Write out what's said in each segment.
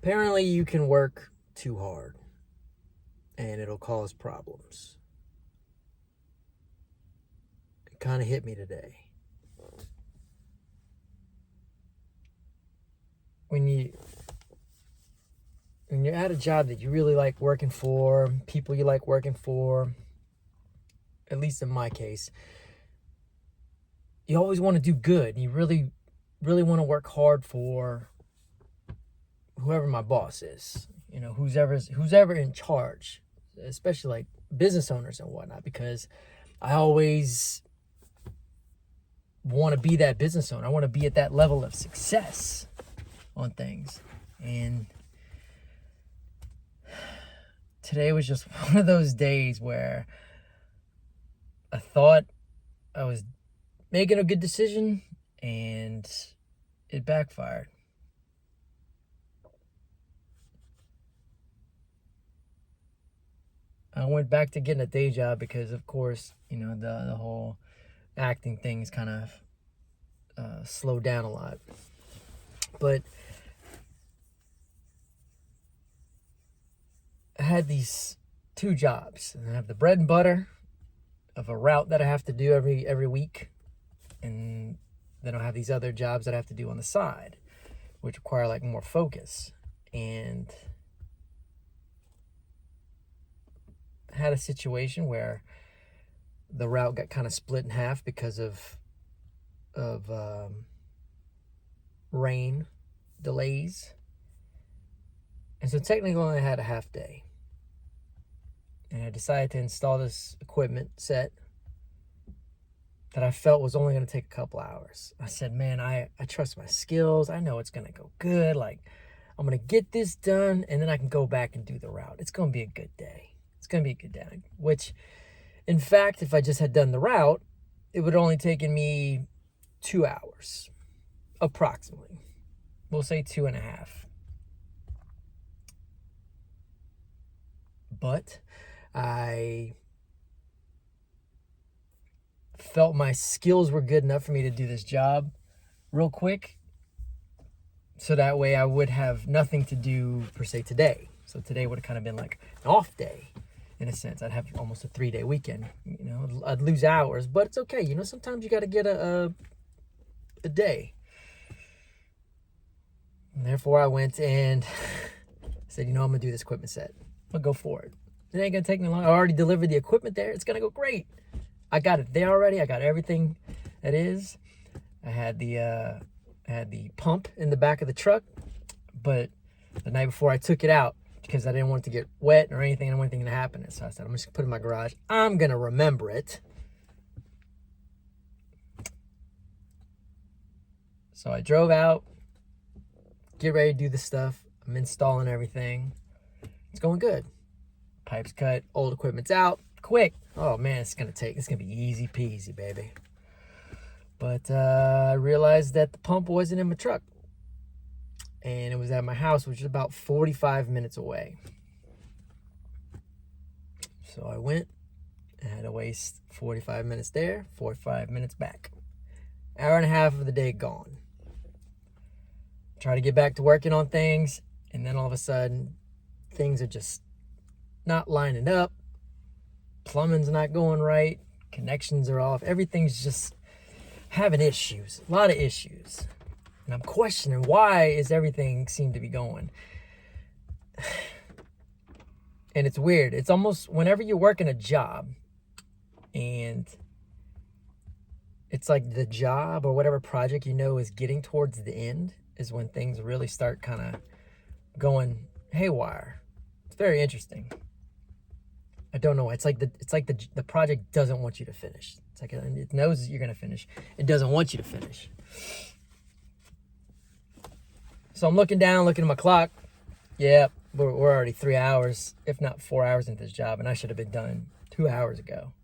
Apparently, you can work too hard and it'll cause problems. It kind of hit me today. When you're at a job that you really like working for, people you like working for, at least in my case, you always want to do good. You really, really want to work hard for whoever my boss is, who's ever in charge, especially like business owners and whatnot, because I always want to be that business owner. I want to be at that level of success on things. And today was just one of those days where I thought I was making a good decision and it backfired. I went back to getting a day job because, of course, the whole acting things kind of slowed down a lot. But I had these two jobs. And I have the bread and butter of a route that I have to do every week. And then I'll have these other jobs that I have to do on the side, which require like more focus. And I had a situation where the route got kind of split in half because of rain delays. And so technically I only had a half day. And I decided to install this equipment set that I felt was only going to take a couple hours. I said, man, I trust my skills. I know it's going to go good. Like, I'm going to get this done, and then I can go back and do the route. It's going to be a good day. It's going to be a good day. Which, in fact, if I just had done the route, it would have only taken me 2 hours, approximately. We'll say 2.5. But I felt my skills were good enough for me to do this job real quick, so that way I would have nothing to do per se today. So today would have kind of been like an off day in a sense. I'd have almost a 3-day weekend. I'd lose hours, but it's okay. Sometimes you got to get a day. And therefore I went and said, I'm going to do this equipment set. I'll go for it. It ain't going to take me long. I already delivered the equipment there. It's going to go great. I got it there already. I got everything that is. I had the pump in the back of the truck, but the night before I took it out because I didn't want it to get wet or anything. I didn't want anything to happen. So I said, I'm just going to put it in my garage. I'm going to remember it. So I drove out, get ready to do the stuff. I'm installing everything. It's going good. Pipes cut, old equipment's out, quick. Oh man, it's gonna be easy peasy, baby. But I realized that the pump wasn't in my truck, and it was at my house, which is about 45 minutes away. So I went. I had to waste 45 minutes there, 45 minutes back. Hour and a half of the day gone. Try to get back to working on things, and then all of a sudden, things are just not lining up. Plumbing's not going right. Connections are off. Everything's just having issues. A lot of issues. And I'm questioning, why is everything seem to be going? And it's weird. It's almost whenever you're working a job and it's like the job or whatever project is getting towards the end is when things really start kind of going haywire. It's very interesting. I don't know. It's like the project doesn't want you to finish. It's like it knows you're gonna finish. It doesn't want you to finish. So I'm looking at my clock. Yeah, we're already 3 hours, if not 4 hours into this job, and I should have been done 2 hours ago.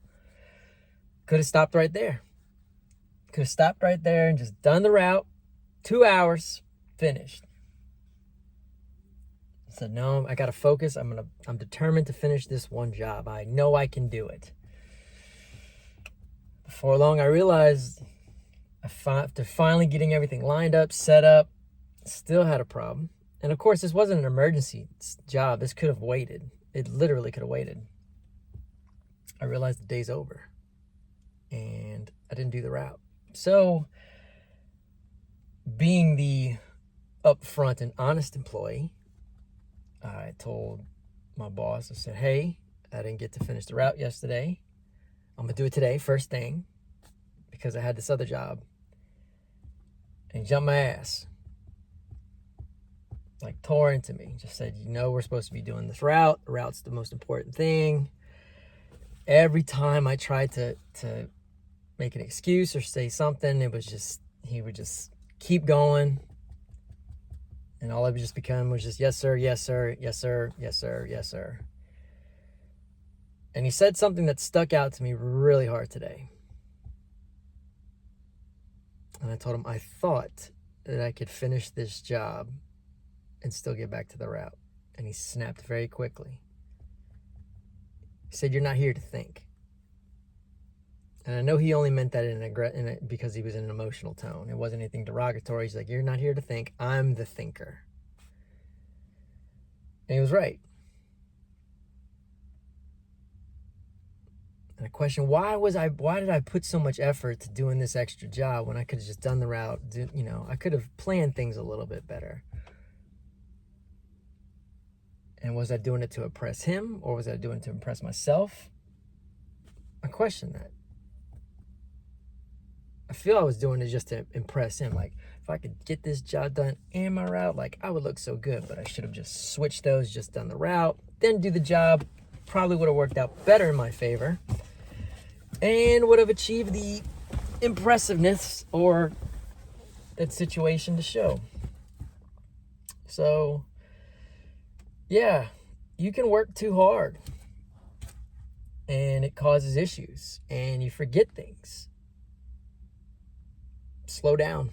Could have stopped right there. Could have stopped right there and just done the route. 2 hours, finished. I said, no, I gotta focus. I'm determined to finish this one job. I know I can do it. Before long, I realized after finally getting everything lined up, set up, still had a problem. And of course, this wasn't an emergency job. This could have waited. It literally could have waited. I realized the day's over and I didn't do the route. So, being the upfront and honest employee, I told my boss, I said, hey, I didn't get to finish the route yesterday. I'm going to do it today, first thing, because I had this other job. And he jumped my ass. Like, tore into me. Just said, we're supposed to be doing this route. The route's the most important thing. Every time I tried to make an excuse or say something, he would just keep going. And all it would just become was just, yes, sir, yes, sir, yes, sir, yes, sir, yes, sir. And he said something that stuck out to me really hard today. And I told him I thought that I could finish this job and still get back to the route. And he snapped very quickly. He said, you're not here to think. And I know he only meant that because he was in an emotional tone. It wasn't anything derogatory. He's like, you're not here to think. I'm the thinker. And he was right. And I questioned, why did I put so much effort to doing this extra job when I could have just done the route? I could have planned things a little bit better. And was I doing it to impress him, or was I doing it to impress myself? I questioned that. I feel I was doing it just to impress him. Like, if I could get this job done and my route, like, I would look so good. But I should have just switched those, just done the route, then do the job. Probably would have worked out better in my favor. And would have achieved the impressiveness or that situation to show. So, yeah, you can work too hard. And it causes issues. And you forget things. Slow down.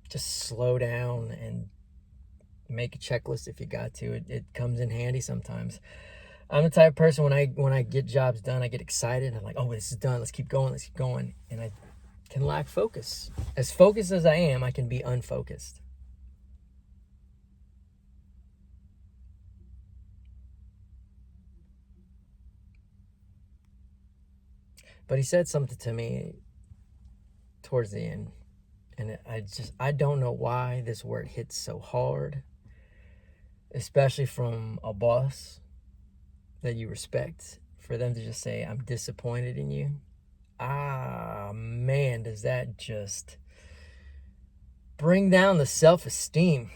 Just slow down and make a checklist if you got to. It comes in handy sometimes. I'm the type of person when I get jobs done, I get excited. I'm like, oh, this is done. Let's keep going. And I can lack focus. As focused as I am, I can be unfocused. But he said something to me towards the end. And I don't know why this word hits so hard, especially from a boss that you respect, for them to just say, I'm disappointed in you. Man, does that just bring down the self-esteem.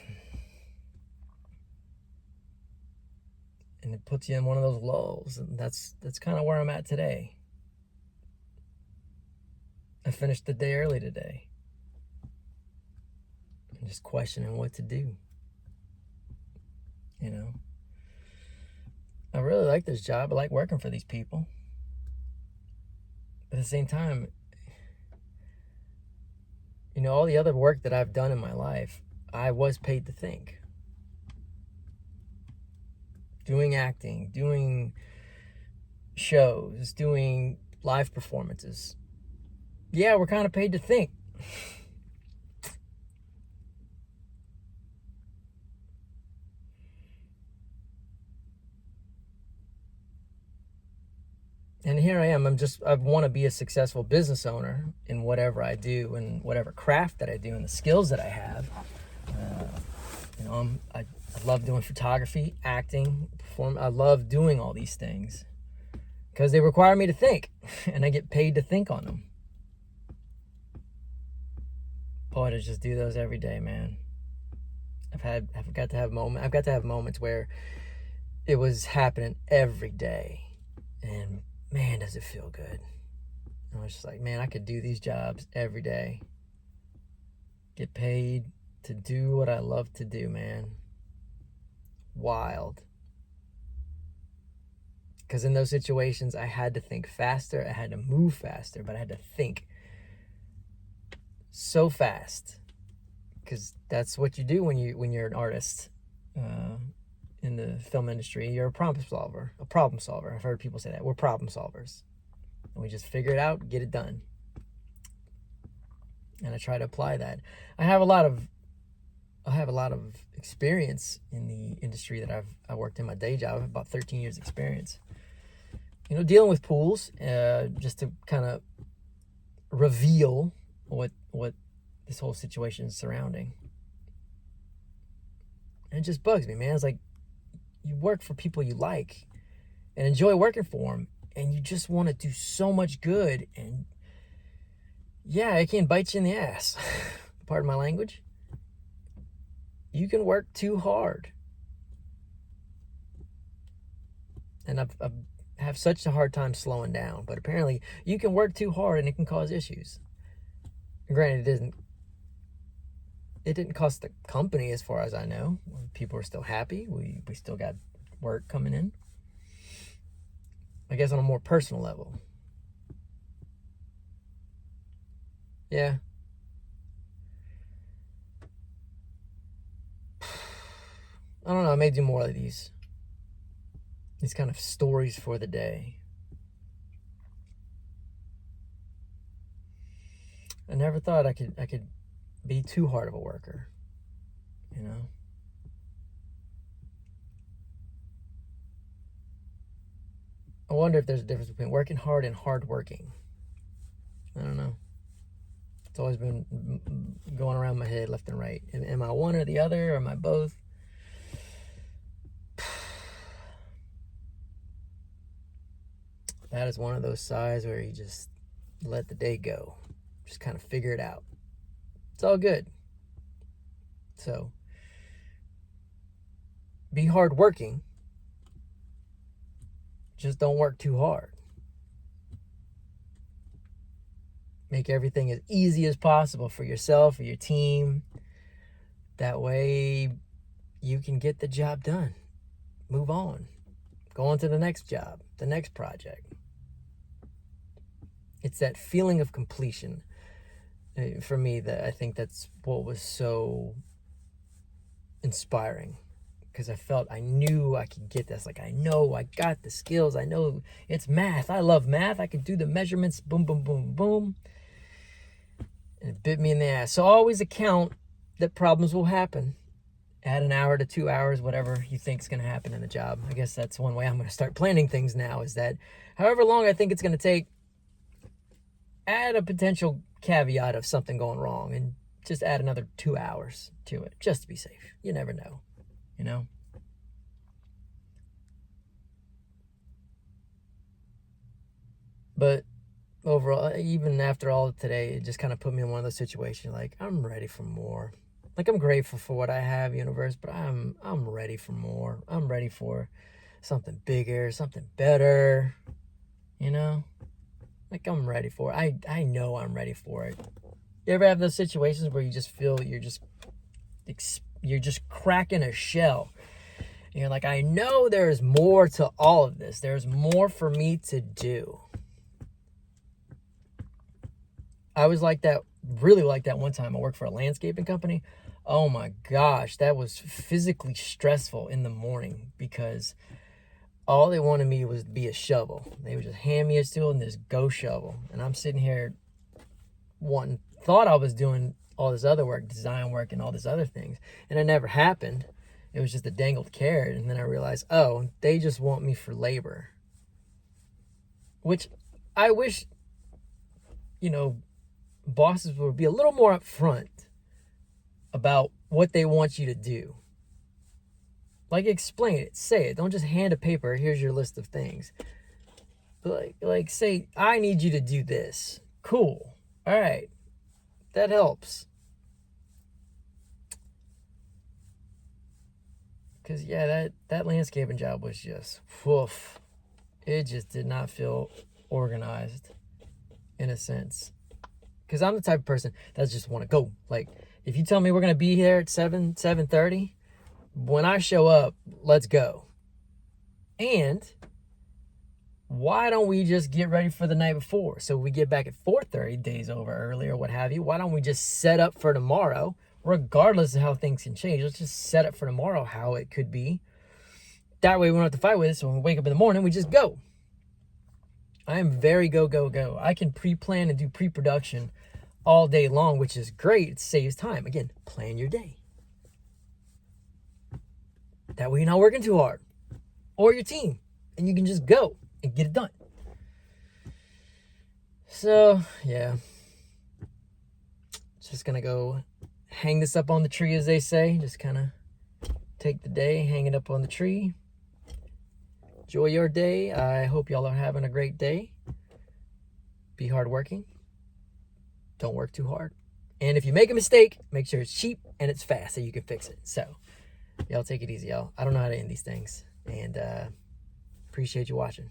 And it puts you in one of those lulls. And that's kind of where I'm at today. I finished the day early today. I'm just questioning what to do. I really like this job. I like working for these people. But at the same time, all the other work that I've done in my life, I was paid to think. Doing acting, doing shows, doing live performances. Yeah, we're kind of paid to think. And here I am. I want to be a successful business owner in whatever I do and whatever craft that I do and the skills that I have. I love doing photography, acting, I love doing all these things because they require me to think, and I get paid to think on them. Boy, to just do those every day, man. I've got to have moments where it was happening every day, and man, does it feel good. I was just like, man, I could do these jobs every day. Get paid to do what I love to do, man. Wild. Because in those situations, I had to think faster. I had to move faster, but I had to think so fast. Because that's what you do when you're an artist. In the film industry, you're a problem solver. I've heard people say that. We're problem solvers. And we just figure it out, get it done. And I try to apply that. I have a lot of I have a lot of experience in the industry that I worked in my day job. I have about 13 years experience. Dealing with pools, just to kind of reveal what this whole situation is surrounding. And it just bugs me, man. It's like you work for people you like and enjoy working for them, and you just want to do so much good, and yeah, it can bite you in the ass. Pardon my language. You can work too hard. And I have such a hard time slowing down, but apparently you can work too hard and it can cause issues. Granted, it didn't cost the company, as far as I know. People are still happy. We still got work coming in. I guess on a more personal level. Yeah. I don't know. I may do more of these kind of stories for the day. I never thought I could be too hard of a worker, I wonder if there's a difference between working hard and hard working. I don't know. It's always been going around my head left and right. Am I one or the other, or am I both? That is one of those sides where you just let the day go. Just kind of figure it out. It's all good. So, be hardworking. Just don't work too hard. Make everything as easy as possible for yourself or your team. That way you can get the job done. Move on. Go on to the next job, the next project. It's that feeling of completion. For me, that I think that's what was so inspiring. Because I knew I could get this. Like, I know I got the skills. I know it's math. I love math. I could do the measurements. Boom, boom, boom, boom. And it bit me in the ass. So always account that problems will happen. Add an hour to 2 hours, whatever you think is going to happen in the job. I guess that's one way I'm going to start planning things now, is that however long I think it's going to take, add a potential caveat of something going wrong and just add another 2 hours to it, just to be safe. You never know. But overall, even after all of today, it just kind of put me in one of those situations like, I'm ready for more. Like, I'm grateful for what I have, universe, but I'm ready for more. I'm ready for something bigger, something better, Like, I'm ready for it. I know I'm ready for it. You ever have those situations where you just feel you're just cracking a shell? And you're like, I know there's more to all of this. There's more for me to do. I was like that, really like that one time. I worked for a landscaping company. Oh my gosh, that was physically stressful in the morning because all they wanted me was to be a shovel. They would just hand me a tool and just go shovel. And I'm sitting here thought I was doing all this other work, design work and all this other things. And it never happened. It was just a dangled carrot. And then I realized, oh, they just want me for labor. Which I wish, bosses would be a little more upfront about what they want you to do. Like, explain it, say it. Don't just hand a paper, here's your list of things. Like say, I need you to do this. Cool. All right. That helps. Because, yeah, that landscaping job was just, woof. It just did not feel organized, in a sense. Because I'm the type of person that just want to go. Like, if you tell me we're going to be here at 7:30, when I show up, let's go. And why don't we just get ready for the night before? So we get back at 4:30, days over early or what have you. Why don't we just set up for tomorrow, regardless of how things can change? Let's just set up for tomorrow how it could be. That way we don't have to fight with it. So when we wake up in the morning, we just go. I am very go, go, go. I can pre-plan and do pre-production all day long, which is great. It saves time. Again, plan your day. That way you're not working too hard. Or your team. And you can just go and get it done. So, yeah. Just going to go hang this up on the tree, as they say. Just kind of take the day, hang it up on the tree. Enjoy your day. I hope y'all are having a great day. Be hardworking. Don't work too hard. And if you make a mistake, make sure it's cheap and it's fast so you can fix it. So, y'all take it easy, y'all. I don't know how to end these things. And appreciate you watching.